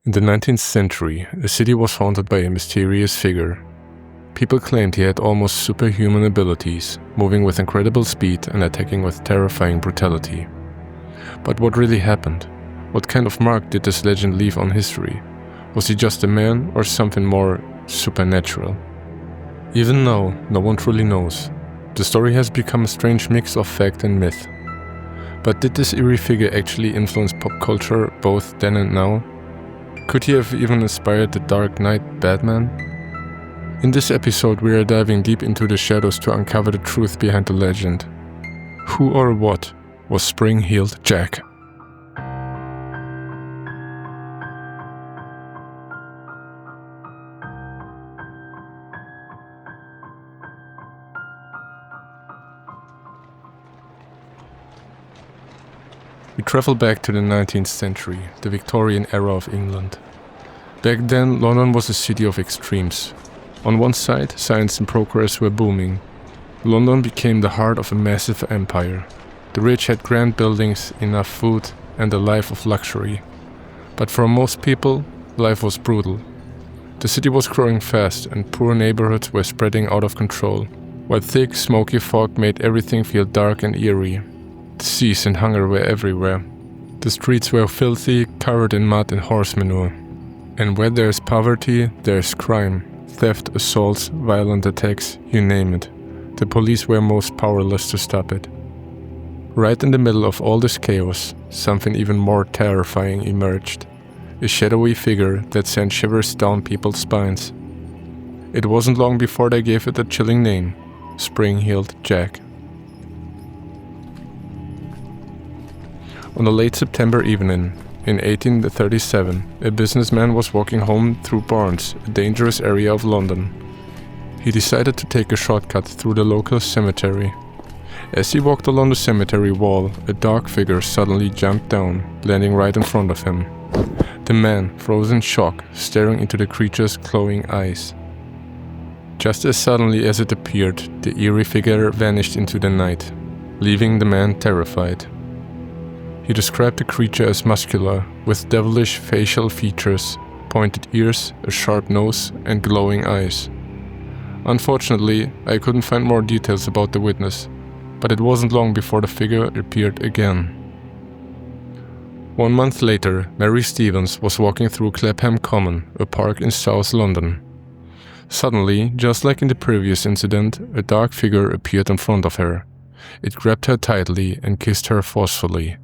In the 19th century, the city was haunted by a mysterious figure. People claimed he had almost superhuman abilities, moving with incredible speed and attacking with terrifying brutality. But what really happened? What kind of mark did this legend leave on history? Was he just a man or something more supernatural? Even now, no one truly knows. The story has become a strange mix of fact and myth. But did this eerie figure actually influence pop culture both then and now? Could he have even inspired the Dark Knight Batman? In this episode we are diving deep into the shadows to uncover the truth behind the legend. Who or what was Spring-Heeled Jack? We travel back to the 19th century, the Victorian era of England. Back then, London was a city of extremes. On one side, science and progress were booming. London became the heart of a massive empire. The rich had grand buildings, enough food, and a life of luxury. But for most people, life was brutal. The city was growing fast, and poor neighborhoods were spreading out of control, while thick, smoky fog made everything feel dark and eerie. Disease and hunger were everywhere. The streets were filthy, covered in mud and horse manure. And where there is poverty, there is crime. Theft, assaults, violent attacks, you name it. The police were most powerless to stop it. Right in the middle of all this chaos, something even more terrifying emerged. A shadowy figure that sent shivers down people's spines. It wasn't long before they gave it a chilling name, Spring-Heeled Jack. On a late September evening, in 1837, a businessman was walking home through Barnes, a dangerous area of London. He decided to take a shortcut through the local cemetery. As he walked along the cemetery wall, a dark figure suddenly jumped down, landing right in front of him. The man froze in shock, staring into the creature's glowing eyes. Just as suddenly as it appeared, the eerie figure vanished into the night, leaving the man terrified. He described the creature as muscular, with devilish facial features, pointed ears, a sharp nose, and glowing eyes. Unfortunately, I couldn't find more details about the witness, but it wasn't long before the figure appeared again. 1 month later, Mary Stevens was walking through Clapham Common, a park in South London. Suddenly, just like in the previous incident, a dark figure appeared in front of her. It grabbed her tightly and kissed her forcefully.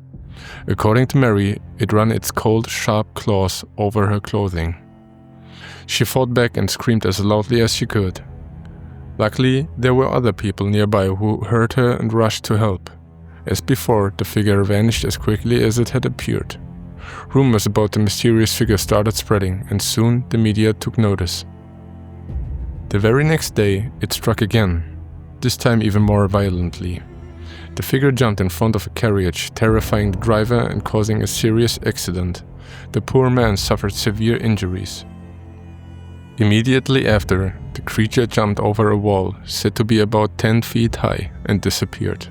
According to Mary, it ran its cold, sharp claws over her clothing. She fought back and screamed as loudly as she could. Luckily, there were other people nearby who heard her and rushed to help. As before, the figure vanished as quickly as it had appeared. Rumors about the mysterious figure started spreading, and soon the media took notice. The very next day, it struck again, this time even more violently. The figure jumped in front of a carriage, terrifying the driver and causing a serious accident. The poor man suffered severe injuries. Immediately after, the creature jumped over a wall, said to be about 10 feet high, and disappeared.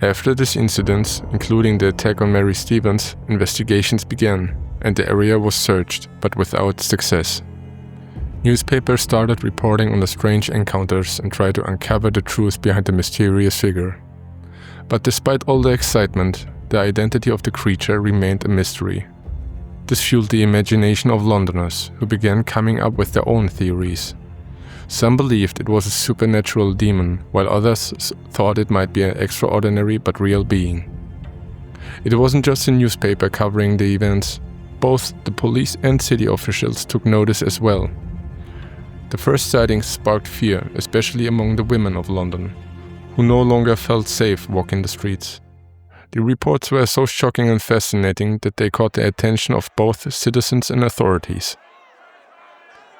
After this incident, including the attack on Mary Stevens, investigations began, and the area was searched, but without success. Newspapers started reporting on the strange encounters and tried to uncover the truth behind the mysterious figure. But despite all the excitement, the identity of the creature remained a mystery. This fueled the imagination of Londoners, who began coming up with their own theories. Some believed it was a supernatural demon, while others thought it might be an extraordinary but real being. It wasn't just a newspaper covering the events. Both the police and city officials took notice as well. The first sightings sparked fear, especially among the women of London, who no longer felt safe walking the streets. The reports were so shocking and fascinating that they caught the attention of both citizens and authorities.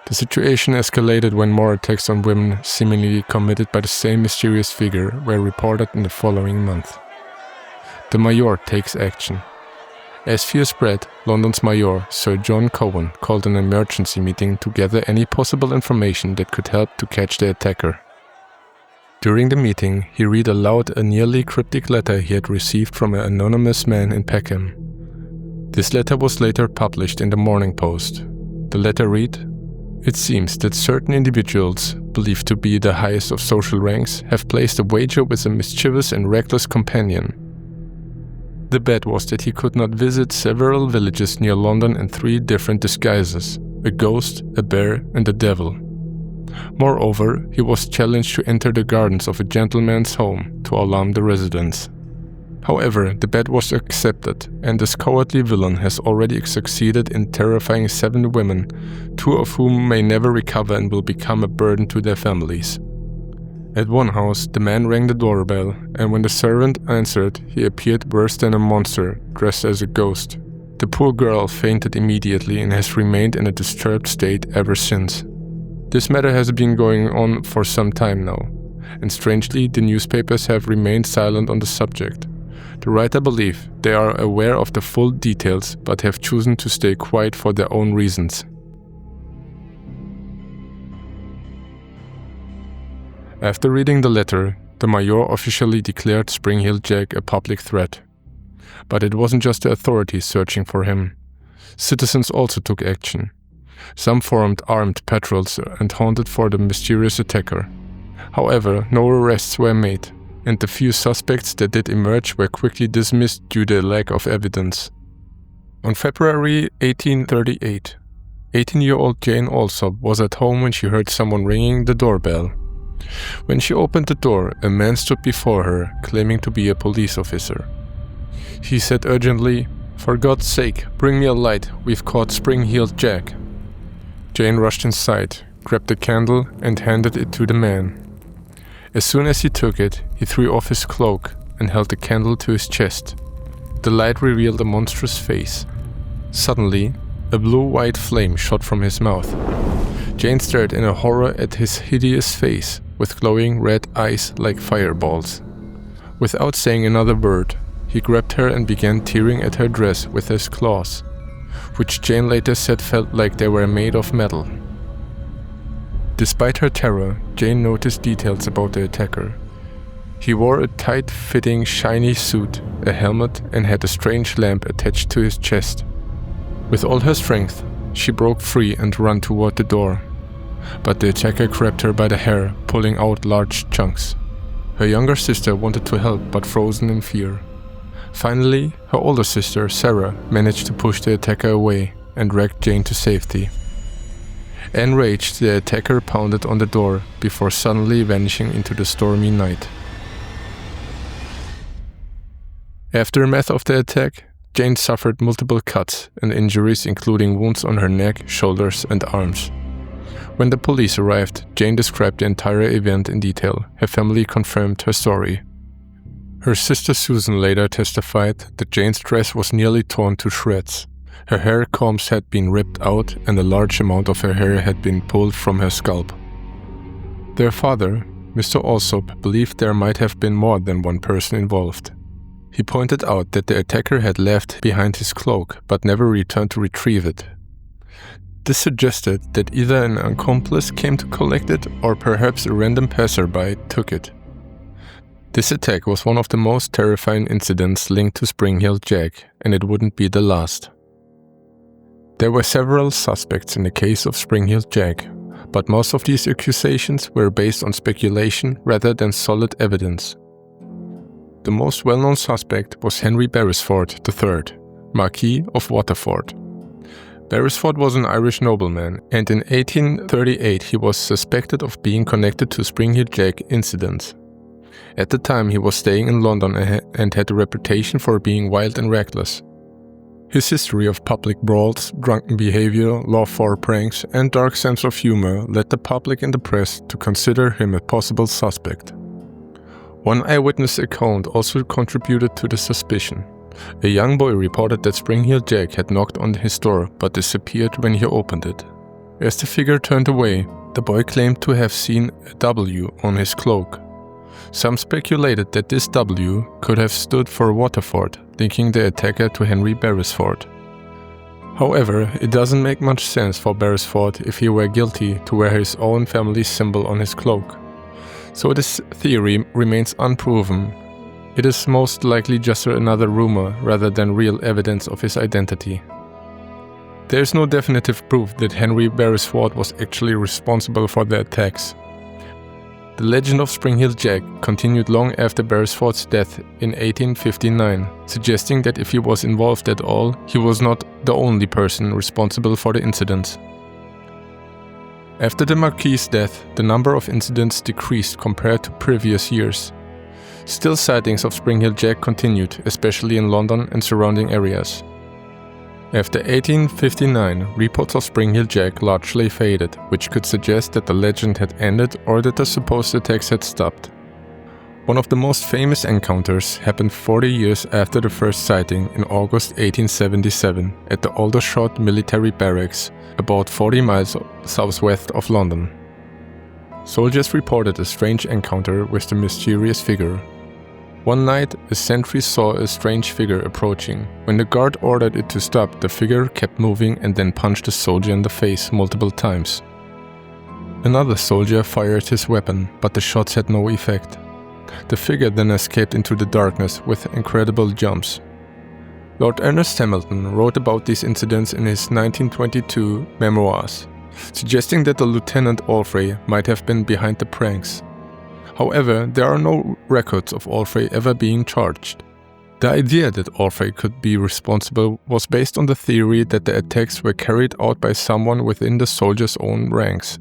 The situation escalated when more attacks on women seemingly committed by the same mysterious figure were reported in the following month. The Myuu takes action. As fear spread, London's Mayor, Sir John Cowan, called an emergency meeting to gather any possible information that could help to catch the attacker. During the meeting, he read aloud a nearly cryptic letter he had received from an anonymous man in Peckham. This letter was later published in the Morning Post. The letter read, "It seems that certain individuals, believed to be the highest of social ranks, have placed a wager with a mischievous and reckless companion. The bet was that he could not visit several villages near London in 3 different disguises: a ghost, a bear, and a devil. Moreover, he was challenged to enter the gardens of a gentleman's home to alarm the residents. However, the bet was accepted, and this cowardly villain has already succeeded in terrifying 7 women, 2 of whom may never recover and will become a burden to their families." At one house, the man rang the doorbell, and when the servant answered, he appeared worse than a monster, dressed as a ghost. The poor girl fainted immediately and has remained in a disturbed state ever since. This matter has been going on for some time now, and strangely, the newspapers have remained silent on the subject. The writer believes they are aware of the full details, but have chosen to stay quiet for their own reasons. After reading the letter, the Myuu officially declared Spring Heel Jack a public threat. But it wasn't just the authorities searching for him. Citizens also took action. Some formed armed patrols and hunted for the mysterious attacker. However, no arrests were made, and the few suspects that did emerge were quickly dismissed due to lack of evidence. On February 1838, 18-year-old Jane Alsop was at home when she heard someone ringing the doorbell. When she opened the door, a man stood before her, claiming to be a police officer. He said urgently, "For God's sake, bring me a light, we've caught Spring-Heeled Jack." Jane rushed inside, grabbed the candle and handed it to the man. As soon as he took it, he threw off his cloak and held the candle to his chest. The light revealed a monstrous face. Suddenly, a blue-white flame shot from his mouth. Jane stared in horror at his hideous face, with glowing red eyes like fireballs. Without saying another word, he grabbed her and began tearing at her dress with his claws, which Jane later said felt like they were made of metal. Despite her terror, Jane noticed details about the attacker. He wore a tight-fitting, shiny suit, a helmet, and had a strange lamp attached to his chest. With all her strength, she broke free and ran toward the door. But the attacker grabbed her by the hair, pulling out large chunks. Her younger sister wanted to help, but frozen in fear. Finally, her older sister, Sarah, managed to push the attacker away and dragged Jane to safety. Enraged, the attacker pounded on the door before suddenly vanishing into the stormy night. Aftermath of the attack, Jane suffered multiple cuts and injuries, including wounds on her neck, shoulders, and arms. When the police arrived, Jane described the entire event in detail. Her family confirmed her story. Her sister Susan later testified that Jane's dress was nearly torn to shreds. Her hair combs had been ripped out and a large amount of her hair had been pulled from her scalp. Their father, Mr. Alsop, believed there might have been more than one person involved. He pointed out that the attacker had left behind his cloak but never returned to retrieve it. This suggested that either an accomplice came to collect it or perhaps a random passerby took it. This attack was one of the most terrifying incidents linked to Spring-Heeled Jack, and it wouldn't be the last. There were several suspects in the case of Spring-Heeled Jack, but most of these accusations were based on speculation rather than solid evidence. The most well-known suspect was Henry Beresford III, Marquis of Waterford. Beresford was an Irish nobleman, and in 1838 he was suspected of being connected to Spring-Heeled Jack incidents. At the time he was staying in London and had a reputation for being wild and reckless. His history of public brawls, drunken behavior, love for pranks, and dark sense of humor led the public and the press to consider him a possible suspect. One eyewitness account also contributed to the suspicion. A young boy reported that Spring-Heeled Jack had knocked on his door but disappeared when he opened it. As the figure turned away, the boy claimed to have seen a W on his cloak. Some speculated that this W could have stood for Waterford, linking the attacker to Henry Beresford. However, it doesn't make much sense for Beresford if he were guilty to wear his own family's symbol on his cloak. So this theory remains unproven. It is most likely just another rumor rather than real evidence of his identity. There is no definitive proof that Henry Beresford was actually responsible for the attacks. The legend of Spring-Heeled Jack continued long after Beresford's death in 1859, suggesting that if he was involved at all, he was not the only person responsible for the incidents. After the Marquis's death, the number of incidents decreased compared to previous years. Still, sightings of Spring-Heeled Jack continued, especially in London and surrounding areas. After 1859, reports of Spring-Heeled Jack largely faded, which could suggest that the legend had ended or that the supposed attacks had stopped. One of the most famous encounters happened 40 years after the first sighting in August 1877 at the Aldershot Military Barracks, about 40 miles southwest of London. Soldiers reported a strange encounter with the mysterious figure. One night, a sentry saw a strange figure approaching. When the guard ordered it to stop, the figure kept moving and then punched the soldier in the face multiple times. Another soldier fired his weapon, but the shots had no effect. The figure then escaped into the darkness with incredible jumps. Lord Ernest Hamilton wrote about these incidents in his 1922 memoirs, suggesting that the Lieutenant Alfrey might have been behind the pranks. However, there are no records of Alfrey ever being charged. The idea that Alfrey could be responsible was based on the theory that the attacks were carried out by someone within the soldiers' own ranks.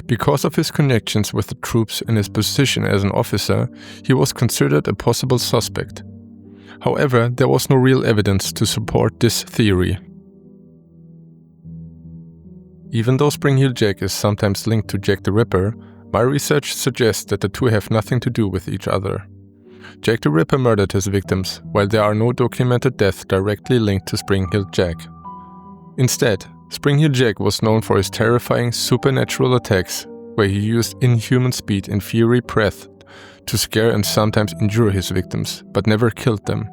Because of his connections with the troops and his position as an officer, he was considered a possible suspect. However, there was no real evidence to support this theory. Even though Spring-Heeled Jack is sometimes linked to Jack the Ripper, my research suggests that the two have nothing to do with each other. Jack the Ripper murdered his victims, while there are no documented deaths directly linked to Spring-Heeled Jack. Instead, Spring-Heeled Jack was known for his terrifying supernatural attacks, where he used inhuman speed and fiery breath to scare and sometimes injure his victims, but never killed them.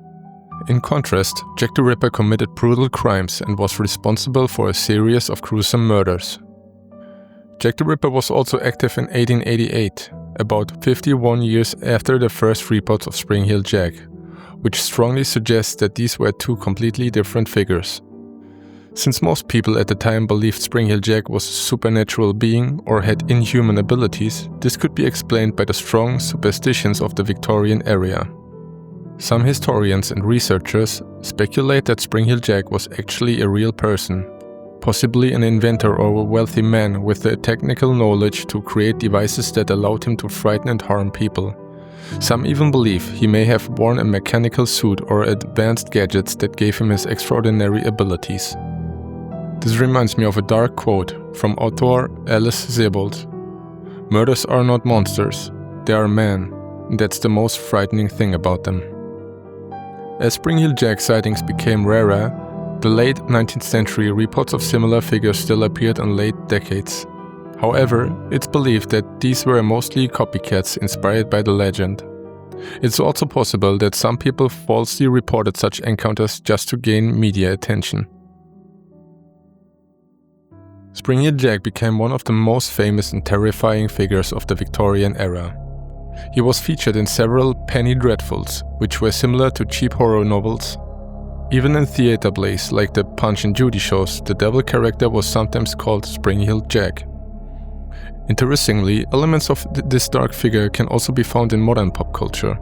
In contrast, Jack the Ripper committed brutal crimes and was responsible for a series of gruesome murders. Jack the Ripper was also active in 1888, about 51 years after the first reports of Spring-Heeled Jack, which strongly suggests that these were two completely different figures. Since most people at the time believed Spring-Heeled Jack was a supernatural being or had inhuman abilities, this could be explained by the strong superstitions of the Victorian era. Some historians and researchers speculate that Spring-Heeled Jack was actually a real person, possibly an inventor or a wealthy man with the technical knowledge to create devices that allowed him to frighten and harm people. Some even believe he may have worn a mechanical suit or advanced gadgets that gave him his extraordinary abilities. This reminds me of a dark quote from author Alice Sebold. "Murders are not monsters, they are men, and that's the most frightening thing about them." As Spring-Heeled Jack sightings became rarer, the late 19th century reports of similar figures still appeared in late decades. However, it's believed that these were mostly copycats inspired by the legend. It's also possible that some people falsely reported such encounters just to gain media attention. Spring-Heeled Jack became one of the most famous and terrifying figures of the Victorian era. He was featured in several penny dreadfuls, which were similar to cheap horror novels. Even in theater plays like the Punch and Judy shows, the devil character was sometimes called Spring-Heeled Jack. Interestingly, elements of this dark figure can also be found in modern pop culture.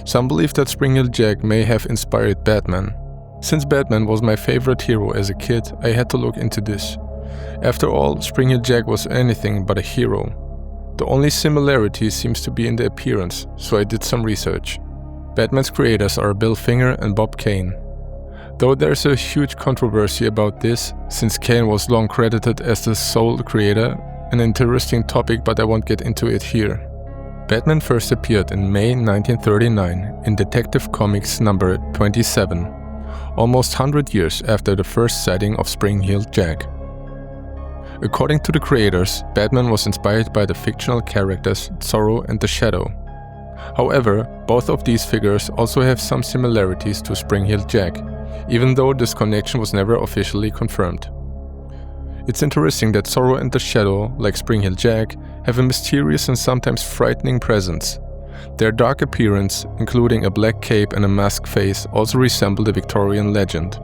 Some believe that Spring-Heeled Jack may have inspired Batman. Since Batman was my favorite hero as a kid, I had to look into this. After all, Spring-Heeled Jack was anything but a hero. The only similarity seems to be in the appearance, so I did some research. Batman's creators are Bill Finger and Bob Kane. Though there's a huge controversy about this, since Kane was long credited as the sole creator, an interesting topic, but I won't get into it here. Batman first appeared in May 1939 in Detective Comics number 27, almost 100 years after the first sighting of Spring-Heeled Jack. According to the creators, Batman was inspired by the fictional characters Zorro and the Shadow. However, both of these figures also have some similarities to Spring-Heeled Jack, even though this connection was never officially confirmed. It's interesting that Zorro and the Shadow, like Spring-Heeled Jack, have a mysterious and sometimes frightening presence. Their dark appearance, including a black cape and a masked face, also resemble the Victorian legend.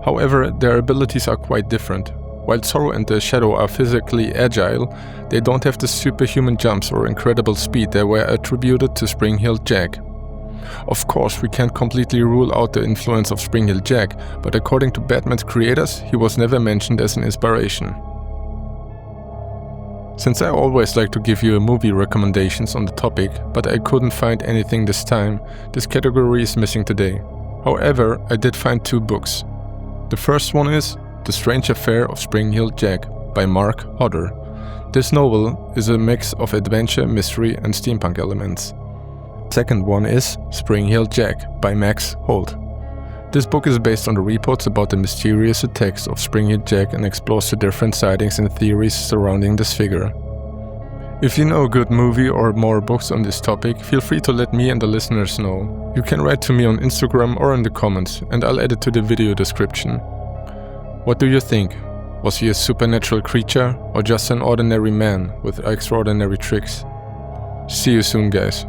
However, their abilities are quite different. While Zorro and the Shadow are physically agile, they don't have the superhuman jumps or incredible speed that were attributed to Spring-Heeled Jack. Of course, we can't completely rule out the influence of Spring-Heeled Jack, but according to Batman's creators, he was never mentioned as an inspiration. Since I always like to give you movie recommendations on the topic, but I couldn't find anything this time, this category is missing today. However, I did find 2 books. The first one is The Strange Affair of Spring-Heeled Jack by Mark Hodder. This novel is a mix of adventure, mystery and steampunk elements. The second one is Spring-Heeled Jack by Max Holt. This book is based on the reports about the mysterious attacks of Spring-Heeled Jack and explores the different sightings and theories surrounding this figure. If you know a good movie or more books on this topic, feel free to let me and the listeners know. You can write to me on Instagram or in the comments, and I'll add it to the video description. What do you think? Was he a supernatural creature or just an ordinary man with extraordinary tricks? See you soon, guys.